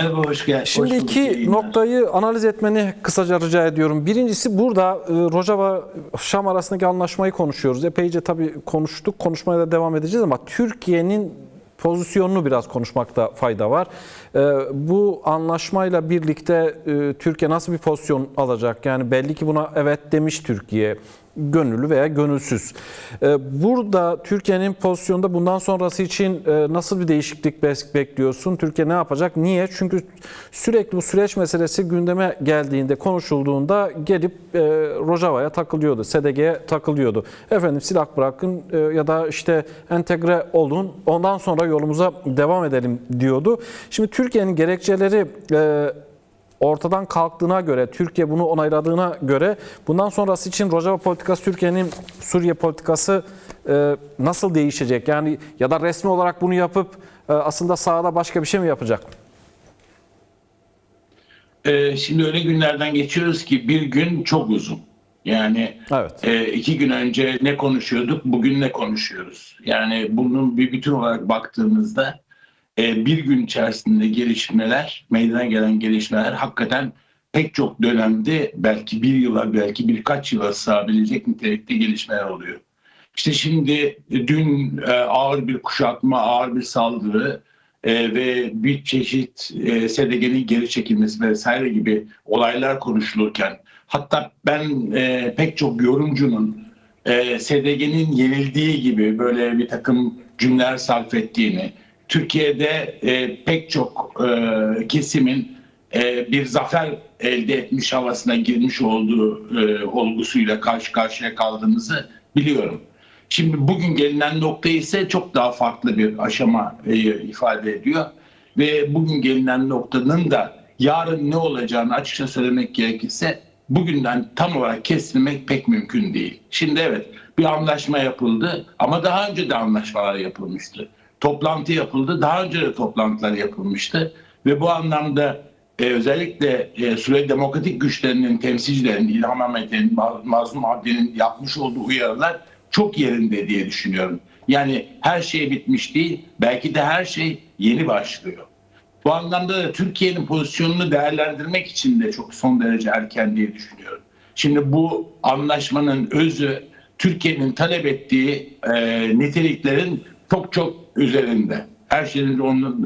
Merhaba, hoş geldin. Şimdi iki noktayı analiz etmeni kısaca rica ediyorum. Birincisi burada Rojava Şam arasındaki anlaşmayı konuşuyoruz. Epeyce tabii konuştuk, konuşmaya da devam edeceğiz ama Türkiye'nin pozisyonunu biraz konuşmakta fayda var. Bu anlaşmayla birlikte Türkiye nasıl bir pozisyon alacak? Yani belli ki buna evet demiş Türkiye. Gönüllü veya gönülsüz. Burada Türkiye'nin pozisyonda bundan sonrası için nasıl bir değişiklik bekliyorsun? Türkiye ne yapacak? Niye? Çünkü sürekli bu süreç meselesi gündeme geldiğinde, konuşulduğunda gelip Rojava'ya takılıyordu, SDG'ye takılıyordu. Efendim silah bırakın ya da işte entegre olun, ondan sonra yolumuza devam edelim diyordu. Şimdi Türkiye'nin gerekçeleri ortadan kalktığına göre, Türkiye bunu onayladığına göre bundan sonrası için Rojava politikası, Türkiye'nin Suriye politikası nasıl değişecek? Yani ya da resmi olarak bunu yapıp aslında sahada başka bir şey mi yapacak? Şimdi öyle günlerden geçiyoruz ki bir gün çok uzun. Yani Evet. 2 gün önce ne konuşuyorduk, bugün ne konuşuyoruz? Yani bunun bir bütün olarak baktığımızda bir gün içerisinde gelişmeler, meydana gelen gelişmeler hakikaten pek çok dönemde belki bir yıla, belki birkaç yıla sığabilecek nitelikte gelişmeler oluyor. İşte şimdi dün ağır bir kuşatma, ağır bir saldırı ve bir çeşit SDG'nin geri çekilmesi vesaire gibi olaylar konuşulurken, hatta ben pek çok yorumcunun SDG'nin yenildiği gibi böyle bir takım cümleler sarf ettiğini, Türkiye'de pek çok kesimin bir zafer elde etmiş havasına girmiş olduğu olgusuyla karşı karşıya kaldığımızı biliyorum. Şimdi bugün gelinen nokta ise çok daha farklı bir aşama ifade ediyor. Ve bugün gelinen noktanın da yarın ne olacağını açıkça söylemek gerekirse bugünden tam olarak kestirmek pek mümkün değil. Şimdi evet, bir anlaşma yapıldı ama daha önce de anlaşmalar yapılmıştı. Toplantı yapıldı, daha önce de toplantılar yapılmıştı. Ve bu anlamda özellikle Suriye Demokratik Güçlerinin temsilcilerinin, İlham Ahmet'in, Mazlum Abdi'nin yapmış olduğu uyarılar çok yerinde diye düşünüyorum. Yani her şey bitmiş değil, belki de her şey yeni başlıyor. Bu anlamda da Türkiye'nin pozisyonunu değerlendirmek için de çok son derece erken diye düşünüyorum. Şimdi bu anlaşmanın özü Türkiye'nin talep ettiği niteliklerin çok çok üzerinde. Her şeyin onu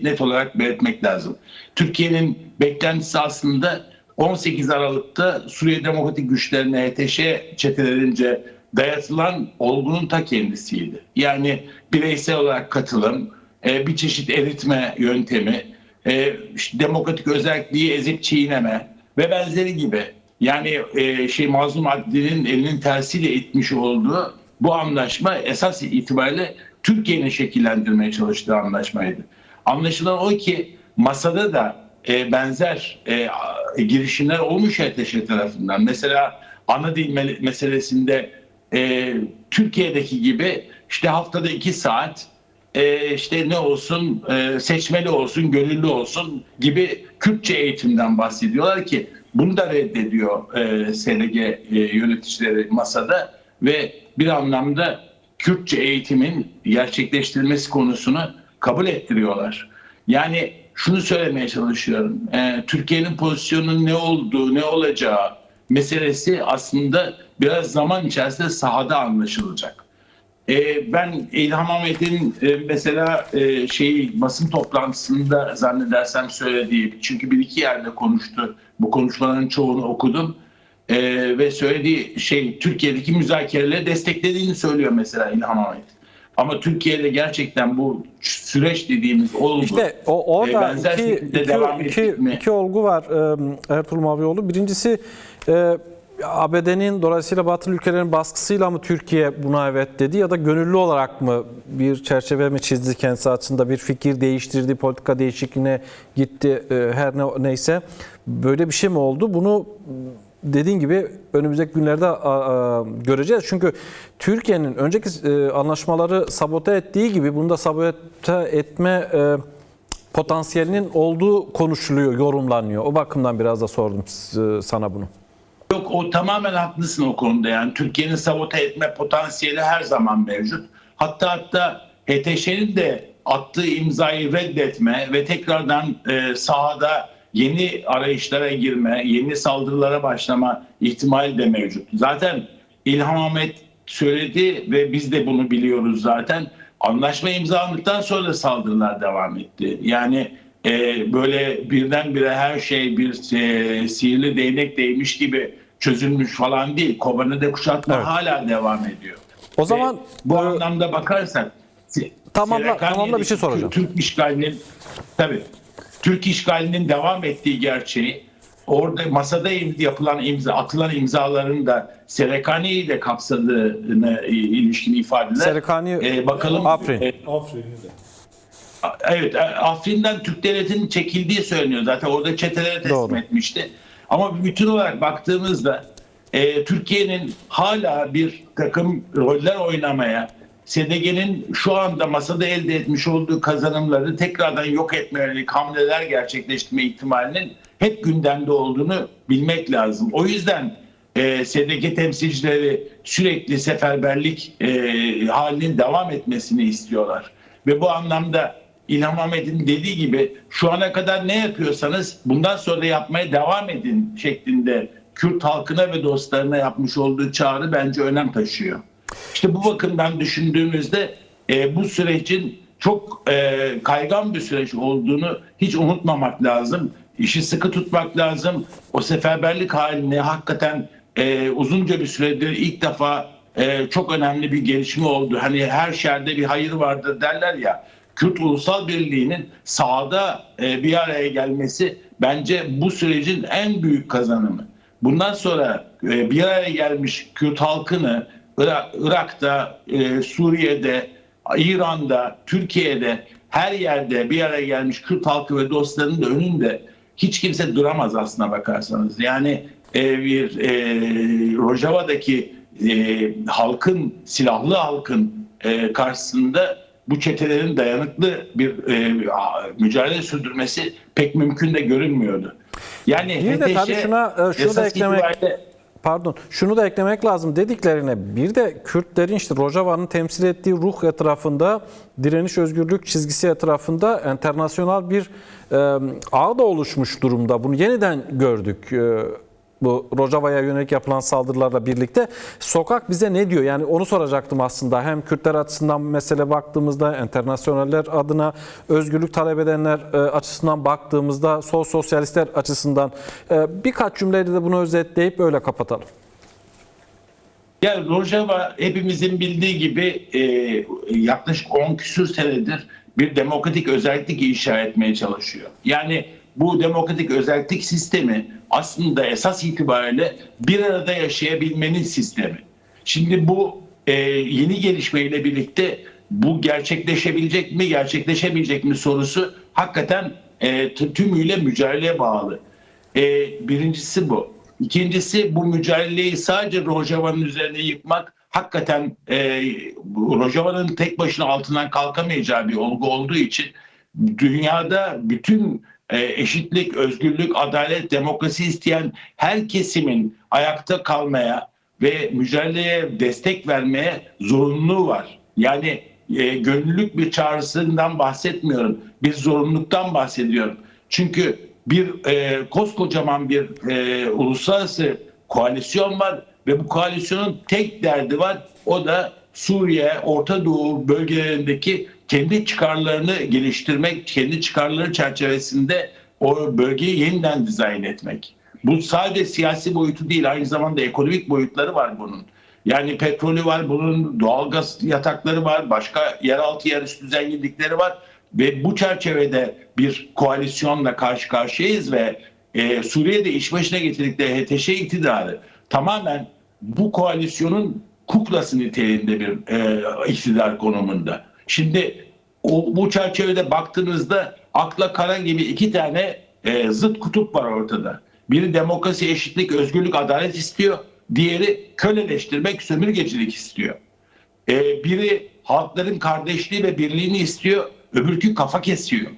net olarak belirtmek lazım. Türkiye'nin beklentisi aslında 18 Aralık'ta Suriye Demokratik Güçlerine, HTŞ çetelerince dayatılan olgunun ta kendisiydi. Yani bireysel olarak katılım, bir çeşit eritme yöntemi, işte demokratik özelliği ezip çiğneme ve benzeri gibi. Yani Mazlum Abdi'nin elinin tersiyle itmiş olduğu bu anlaşma esas itibariyle Türkiye'nin şekillendirmeye çalıştığı anlaşmaydı. Anlaşılan o ki masada da benzer girişimler olmuş HTŞ tarafından. Mesela ana dil meselesinde Türkiye'deki gibi işte haftada 2 saat işte ne olsun seçmeli olsun, gönüllü olsun gibi Kürtçe eğitimden bahsediyorlar ki bunu da reddediyor SDG yöneticileri masada ve bir anlamda Kürtçe eğitimin gerçekleştirilmesi konusunu kabul ettiriyorlar. Yani şunu söylemeye çalışıyorum. Türkiye'nin pozisyonunun ne olduğu, ne olacağı meselesi aslında biraz zaman içerisinde sahada anlaşılacak. Ben İlham Ahmet'in mesela basın toplantısında zannedersem söylediği, çünkü bir iki yerde konuştu. Bu konuşmaların çoğunu okudum. Ve söylediği Türkiye'deki müzakereleri desteklediğini söylüyor mesela İlham Ahmet. Ama Türkiye'de gerçekten bu süreç dediğimiz olgu İşte orada benzer şekilde devam ettik mi? iki olgu var Ertuğrul Mavioğlu. Birincisi ABD'nin dolayısıyla Batılı ülkelerin baskısıyla mı Türkiye buna evet dedi ya da gönüllü olarak mı bir çerçeve mi çizdi kendisi açısında, bir fikir değiştirdi, politika değişikliğine gitti, her neyse böyle bir şey mi oldu? Bunu dediğin gibi önümüzdeki günlerde göreceğiz. Çünkü Türkiye'nin önceki anlaşmaları sabote ettiği gibi bunu da sabote etme potansiyelinin olduğu konuşuluyor, yorumlanıyor. O bakımdan biraz da sordum sana bunu. Yok, o tamamen haklısın o konuda. Yani Türkiye'nin sabote etme potansiyeli her zaman mevcut. Hatta HTŞ'nin de attığı imzayı reddetme ve tekrardan sahada yeni arayışlara girme, yeni saldırılara başlama ihtimali de mevcut. Zaten İlham Ahmet söyledi ve biz de bunu biliyoruz zaten. Anlaşma imzaladıktan sonra da saldırılar devam etti. Yani böyle birdenbire her şey bir sihirli değnek değmiş gibi çözülmüş falan değil. Kobani de kuşatma hala devam ediyor. O zaman bu anlamda bakarsak tamamla bir şey soracağım. Türk işgalinin devam ettiği gerçeği, orada masada atılan imzaların da Serekani'yi de kapsadığına ilişkin ifadeler. Serekani, bakalım. Afrin. Evet, Afrin'den Türk devletinin çekildiği söyleniyor. Zaten orada çetelere teslim etmişti. Ama bütün olarak baktığımızda Türkiye'nin hala bir takım roller oynamaya, SDG'nin şu anda masada elde etmiş olduğu kazanımları tekrardan yok etme yönelik hamleler gerçekleştirme ihtimalinin hep gündemde olduğunu bilmek lazım. O yüzden SDG temsilcileri sürekli seferberlik halinin devam etmesini istiyorlar. Ve bu anlamda İlham Ahmet'in dediği gibi şu ana kadar ne yapıyorsanız bundan sonra yapmaya devam edin şeklinde Kürt halkına ve dostlarına yapmış olduğu çağrı bence önem taşıyor. İşte bu bakımdan düşündüğümüzde bu sürecin çok kaygan bir süreç olduğunu hiç unutmamak lazım. İşi sıkı tutmak lazım. O seferberlik halini hakikaten uzunca bir süredir ilk defa çok önemli bir gelişme oldu. Hani her şerde bir hayır vardır derler ya. Kürt Ulusal Birliği'nin sahada bir araya gelmesi bence bu sürecin en büyük kazanımı. Bundan sonra bir araya gelmiş Kürt halkını Irak'ta, Suriye'de, İran'da, Türkiye'de her yerde bir araya gelmiş Kürt halkı ve dostlarının da önünde hiç kimse duramaz aslına bakarsanız. Yani Rojava'daki silahlı halkın karşısında bu çetelerin dayanıklı bir mücadele sürdürmesi pek mümkün de görünmüyordu. Yani bir de tabii şunu da eklemek lazım dediklerine. Bir de Kürtlerin işte Rojava'nın temsil ettiği ruh etrafında, direniş özgürlük çizgisi etrafında enternasyonal bir ağ da oluşmuş durumda. Bunu yeniden gördük. Bu Rojava'ya yönelik yapılan saldırılarla birlikte. Sokak bize ne diyor? Yani onu soracaktım aslında. Hem Kürtler açısından mesele baktığımızda, enternasyonaller adına, özgürlük talep edenler açısından baktığımızda, sol sosyalistler açısından birkaç cümleyle de bunu özetleyip öyle kapatalım. Yani Rojava hepimizin bildiği gibi yaklaşık 10 küsur senedir bir demokratik özellik inşa etmeye çalışıyor. Yani bu demokratik özellik sistemi aslında esas itibariyle bir arada yaşayabilmenin sistemi. Şimdi bu yeni gelişmeyle birlikte bu gerçekleşebilecek mi, gerçekleşemeyecek mi sorusu hakikaten tümüyle mücadeleye bağlı. Birincisi bu. İkincisi bu mücadeleyi sadece Rojava'nın üzerine yıkmak hakikaten Rojava'nın tek başına altından kalkamayacağı bir olgu olduğu için dünyada bütün eşitlik, özgürlük, adalet, demokrasi isteyen her kesimin ayakta kalmaya ve mücadeleye destek vermeye zorunluluğu var. Yani gönüllülük bir çağrısından bahsetmiyorum. Bir zorunluluktan bahsediyorum. Çünkü bir koskocaman bir uluslararası koalisyon var ve bu koalisyonun tek derdi var. O da Suriye, Orta Doğu bölgelerindeki kendi çıkarlarını geliştirmek, kendi çıkarları çerçevesinde o bölgeyi yeniden dizayn etmek. Bu sadece siyasi boyutu değil, aynı zamanda ekonomik boyutları var bunun. Yani petrolü var, bunun doğalgaz yatakları var, başka yeraltı yerüstü zenginlikleri var ve bu çerçevede bir koalisyonla karşı karşıyayız ve Suriye'de iş başına getirdikleri HTŞ iktidarı tamamen bu koalisyonun kuklası niteliğinde bir iktidar konumunda. Şimdi bu çerçevede baktığınızda akla kara gibi iki tane zıt kutup var ortada. Biri demokrasi, eşitlik, özgürlük, adalet istiyor. Diğeri köleleştirmek, sömürgecilik istiyor. Biri halkların kardeşliği ve birliğini istiyor. Öbürkü kafa kesiyor.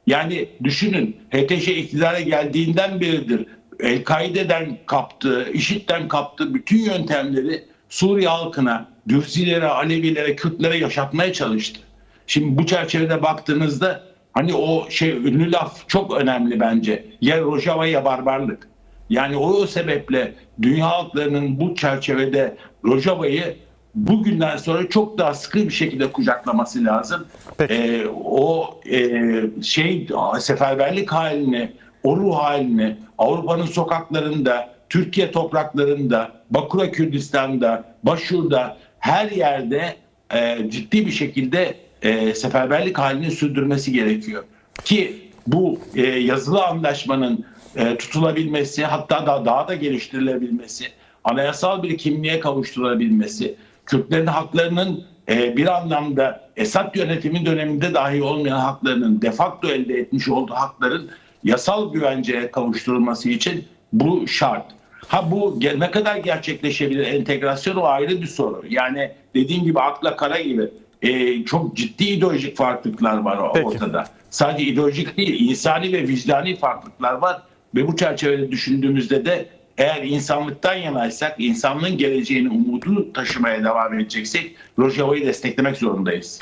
Yani düşünün, HTŞ iktidara geldiğinden beridir El-Kaide'den kaptığı, IŞİD'den kaptığı bütün yöntemleri Suriye halkına, Dürzilere, Alevilere, Kürtlere yaşatmaya çalıştı. Şimdi bu çerçevede baktığınızda hani o ünlü laf çok önemli bence. Ya Rojava ya barbarlık. Yani o sebeple dünya halklarının bu çerçevede Rojava'yı bugünden sonra çok daha sıkı bir şekilde kucaklaması lazım. Peki. Seferberlik halini, o ruh halini Avrupa'nın sokaklarında, Türkiye topraklarında, Bakura Kürdistan'da, Başur'da her yerde ciddi bir şekilde seferberlik halini sürdürmesi gerekiyor. Ki bu yazılı anlaşmanın tutulabilmesi, hatta daha da geliştirilebilmesi, anayasal bir kimliğe kavuşturulabilmesi, Kürtlerin haklarının bir anlamda Esad yönetimi döneminde dahi olmayan haklarının de facto elde etmiş olduğu hakların yasal güvenceye kavuşturulması için bu şart. Bu ne kadar gerçekleşebilir entegrasyon, o ayrı bir soru. Yani dediğim gibi akla kara gibi çok ciddi ideolojik farklılıklar var ortada. Sadece ideolojik değil, insani ve vicdani farklılıklar var. Ve bu çerçevede düşündüğümüzde de eğer insanlıktan yanaysak, insanlığın geleceğini umudu taşımaya devam edeceksek Rojava'yı desteklemek zorundayız.